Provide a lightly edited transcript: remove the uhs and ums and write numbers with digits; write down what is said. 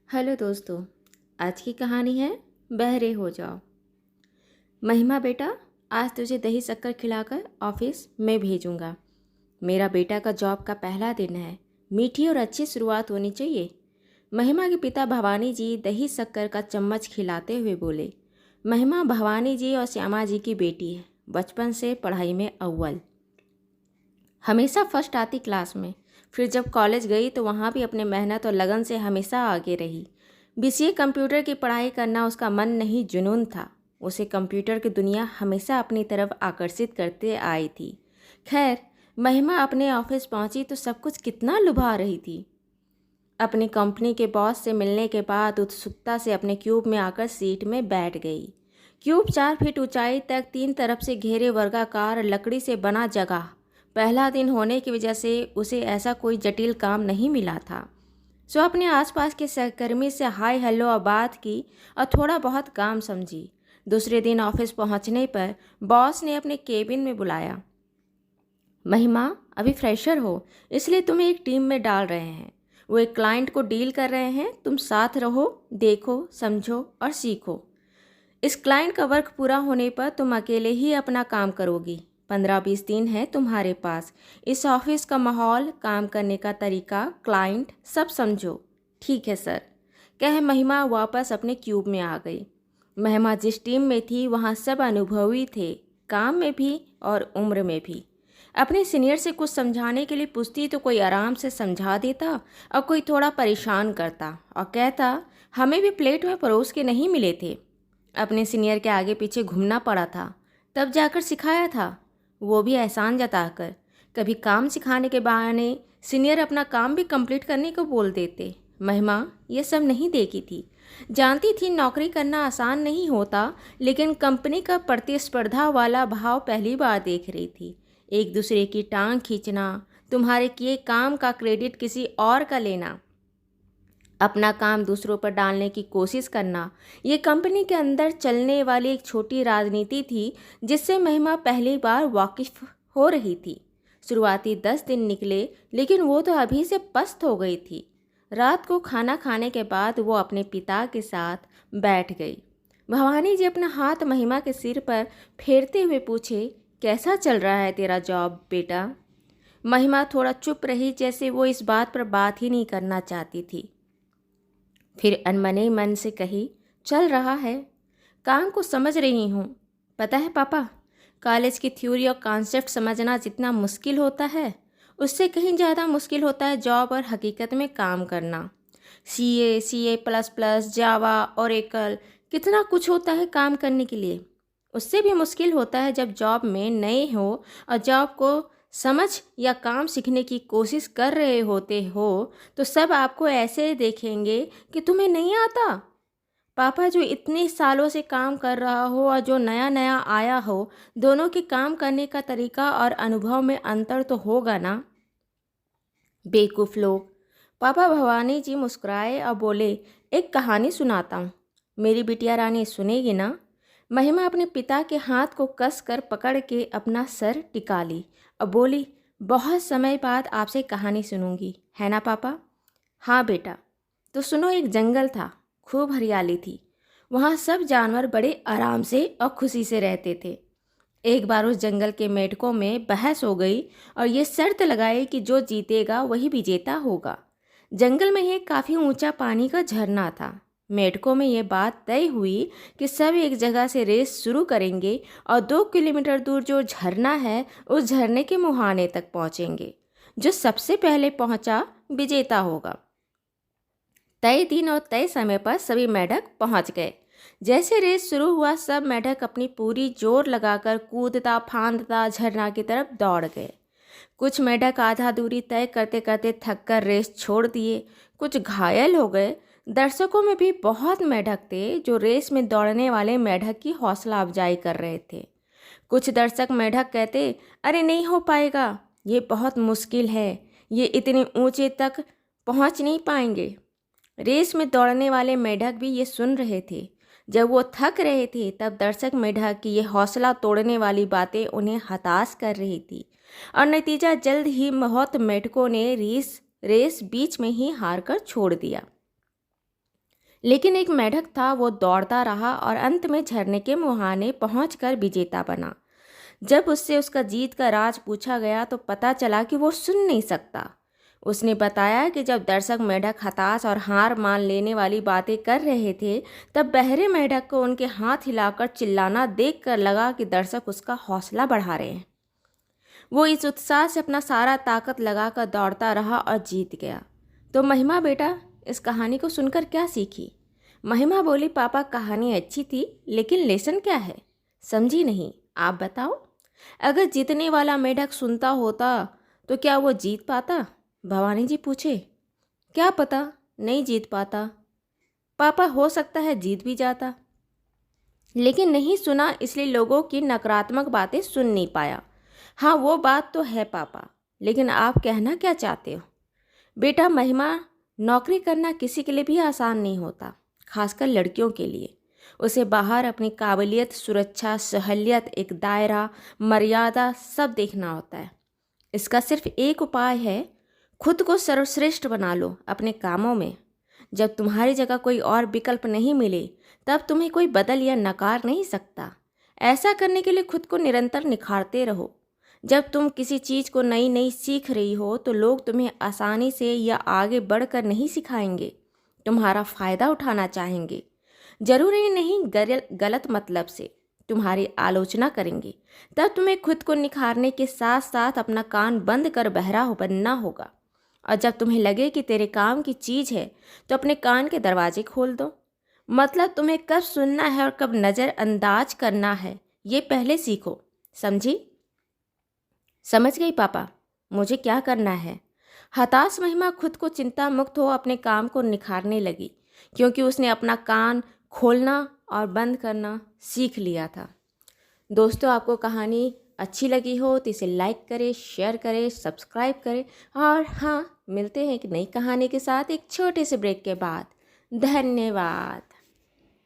Hello दोस्तों। आज की कहानी है बहरे हो जाओ। महिमा बेटा, आज तुझे दही शक्कर खिलाकर ऑफिस में भेजूंगा। मेरा बेटा का जॉब का पहला दिन है। मीठी और अच्छी शुरुआत होनी चाहिए। महिमा के पिता भवानी जी दही शक्कर का चम्मच खिलाते हुए बोले। महिमा भवानी जी और श्यामा जी की बेटी है। बचपन से पढ़ाई में अव्वल, हमेशा फर्स्ट आती क्लास में। फिर जब कॉलेज गई तो वहाँ भी अपने मेहनत और लगन से हमेशा आगे रही। बीसीए कंप्यूटर की पढ़ाई करना उसका मन नहीं जुनून था। उसे कंप्यूटर की दुनिया हमेशा अपनी तरफ आकर्षित करते आई थी। खैर, महिमा अपने ऑफिस पहुंची तो सब कुछ कितना लुभा रही थी। अपनी कंपनी के बॉस से मिलने के बाद उत्सुकता से अपने क्यूब में आकर सीट में बैठ गई। क्यूब 4 फीट ऊंचाई तक 3 तरफ से घेरे वर्गाकार लकड़ी से बना जगह। पहला दिन होने की वजह से उसे ऐसा कोई जटिल काम नहीं मिला था। सो अपने आसपास के सहकर्मी से हाय हेलो और बात की और थोड़ा बहुत काम समझी। दूसरे दिन ऑफिस पहुंचने पर बॉस ने अपने केबिन में बुलाया। महिमा, अभी फ्रेशर हो, इसलिए तुम्हें एक टीम में डाल रहे हैं। वो एक क्लाइंट को डील कर रहे हैं। तुम साथ रहो, देखो, समझो और सीखो। इस क्लाइंट का वर्क पूरा होने पर तुम अकेले ही अपना काम करोगी। 15-20 दिन है तुम्हारे पास। इस ऑफिस का माहौल, काम करने का तरीका, क्लाइंट सब समझो। ठीक है सर, कह महिमा वापस अपने क्यूब में आ गई। महिमा जिस टीम में थी वहाँ सब अनुभवी थे, काम में भी और उम्र में भी। अपने सीनियर से कुछ समझाने के लिए पूछती तो कोई आराम से समझा देता और कोई थोड़ा परेशान करता और कहता हमें भी प्लेट में परोस के नहीं मिले थे। अपने सीनियर के आगे पीछे घूमना पड़ा था, तब जाकर सिखाया था, वो भी एहसान जताकर। कभी काम सिखाने के बहाने सीनियर अपना काम भी कंप्लीट करने को बोल देते। महिमा ये सब नहीं देखी थी। जानती थी नौकरी करना आसान नहीं होता, लेकिन कंपनी का प्रतिस्पर्धा वाला भाव पहली बार देख रही थी। एक दूसरे की टांग खींचना, तुम्हारे किए काम का क्रेडिट किसी और का लेना, अपना काम दूसरों पर डालने की कोशिश करना, ये कंपनी के अंदर चलने वाली एक छोटी राजनीति थी जिससे महिमा पहली बार वाकिफ हो रही थी। शुरुआती 10 दिन निकले, लेकिन वो तो अभी से पस्त हो गई थी। रात को खाना खाने के बाद वो अपने पिता के साथ बैठ गई। भवानी जी अपना हाथ महिमा के सिर पर फेरते हुए पूछे, कैसा चल रहा है तेरा जॉब बेटा? महिमा थोड़ा चुप रही, जैसे वो इस बात पर बात ही नहीं करना चाहती थी। फिर अनमने मन से कही, चल रहा है, काम को समझ रही हूँ। पता है पापा, कॉलेज की थ्योरी और कॉन्सेप्ट समझना जितना मुश्किल होता है, उससे कहीं ज़्यादा मुश्किल होता है जॉब और हकीकत में काम करना। CA++, जावा, ओरेकल, कितना कुछ होता है काम करने के लिए। उससे भी मुश्किल होता है जब जॉब में नए हो और जॉब को समझ या काम सीखने की कोशिश कर रहे होते हो तो सब आपको ऐसे देखेंगे कि तुम्हें नहीं आता। पापा, जो इतने सालों से काम कर रहा हो और जो नया नया आया हो, दोनों के काम करने का तरीका और अनुभव में अंतर तो होगा ना। बेवकूफ़ लोग। पापा भवानी जी मुस्कुराए और बोले, एक कहानी सुनाता हूँ, मेरी बिटिया रानी सुनेगी ना? महिमा अपने पिता के हाथ को कस कर पकड़ के अपना सर टिका ली और बोली, बहुत समय बाद आपसे कहानी सुनूंगी, है ना पापा? हाँ बेटा। तो सुनो, एक जंगल था, खूब हरियाली थी। वहाँ सब जानवर बड़े आराम से और खुशी से रहते थे। एक बार उस जंगल के मेढकों में बहस हो गई और ये शर्त लगाई कि जो जीतेगा वही विजेता होगा। जंगल में ही काफ़ी ऊंचा पानी का झरना था। मेढकों में ये बात तय हुई कि सब एक जगह से रेस शुरू करेंगे और 2 किलोमीटर दूर जो झरना है उस झरने के मुहाने तक पहुंचेंगे। जो सबसे पहले पहुंचा विजेता होगा। तय दिन और तय समय पर सभी मेढक पहुंच गए। जैसे रेस शुरू हुआ, सब मेढक अपनी पूरी जोर लगाकर कूदता फांदता झरना की तरफ दौड़ गए। कुछ मेढक आधा दूरी तय करते करते थक कर रेस छोड़ दिए, कुछ घायल हो गए। दर्शकों में भी बहुत मेढक थे जो रेस में दौड़ने वाले मेढक की हौसला अफजाई कर रहे थे। कुछ दर्शक मेढक कहते, अरे नहीं हो पाएगा, ये बहुत मुश्किल है, ये इतने ऊंचे तक पहुंच नहीं पाएंगे। रेस में दौड़ने वाले मेढक भी ये सुन रहे थे। जब वो थक रहे थे तब दर्शक मेढक की ये हौसला तोड़ने वाली बातें उन्हें हताश कर रही थी और नतीजा जल्द ही बहुत मेढकों ने रेस बीच में ही हार कर छोड़ दिया। लेकिन एक मेढक था, वो दौड़ता रहा और अंत में झरने के मुहाने पहुंचकर विजेता बना। जब उससे उसका जीत का राज पूछा गया तो पता चला कि वो सुन नहीं सकता। उसने बताया कि जब दर्शक मेढक हताश और हार मान लेने वाली बातें कर रहे थे, तब बहरे मेढक को उनके हाथ हिलाकर चिल्लाना देखकर लगा कि दर्शक उसका हौसला बढ़ा रहे हैं। वो इस उत्साह से अपना सारा ताकत लगाकर दौड़ता रहा और जीत गया। तो महिमा बेटा, इस कहानी को सुनकर क्या सीखी? महिमा बोली, पापा कहानी अच्छी थी, लेकिन लेसन क्या है? समझी नहीं, आप बताओ। अगर जीतने वाला मेढक सुनता होता तो क्या वो जीत पाता? भवानी जी पूछे। क्या पता, नहीं जीत पाता। पापा हो सकता है जीत भी जाता, लेकिन नहीं सुना, इसलिए लोगों की नकारात्मक बातें सुन नहीं पाया। हाँ, वो बात तो है पापा, लेकिन आप कहना क्या चाहते हो? बेटा महिमा, नौकरी करना किसी के लिए भी आसान नहीं होता, खासकर लड़कियों के लिए। उसे बाहर अपनी काबिलियत, सुरक्षा, सहलियत, एक दायरा, मर्यादा सब देखना होता है। इसका सिर्फ एक उपाय है, खुद को सर्वश्रेष्ठ बना लो अपने कामों में। जब तुम्हारी जगह कोई और विकल्प नहीं मिले, तब तुम्हें कोई बदल या नकार नहीं सकता। ऐसा करने के लिए खुद को निरंतर निखारते रहो। जब तुम किसी चीज़ को नई नई सीख रही हो तो लोग तुम्हें आसानी से या आगे बढ़कर नहीं सिखाएंगे, तुम्हारा फ़ायदा उठाना चाहेंगे। जरूरी नहीं गलत मतलब से तुम्हारी आलोचना करेंगे। तब तुम्हें खुद को निखारने के साथ साथ अपना कान बंद कर बहरा बनना होगा। और जब तुम्हें लगे कि तेरे काम की चीज़ है तो अपने कान के दरवाजे खोल दो। मतलब तुम्हें कब सुनना है और कब नज़रअंदाज करना है, ये पहले सीखो। समझी? समझ गई पापा, मुझे क्या करना है? हताश महिमा खुद को चिंता मुक्त हो अपने काम को निखारने लगी, क्योंकि उसने अपना कान खोलना और बंद करना सीख लिया था। दोस्तों, आपको कहानी अच्छी लगी हो तो इसे लाइक करें, शेयर करें, सब्सक्राइब करें। और हाँ, मिलते हैं एक नई कहानी के साथ एक छोटे से ब्रेक के बाद। धन्यवाद।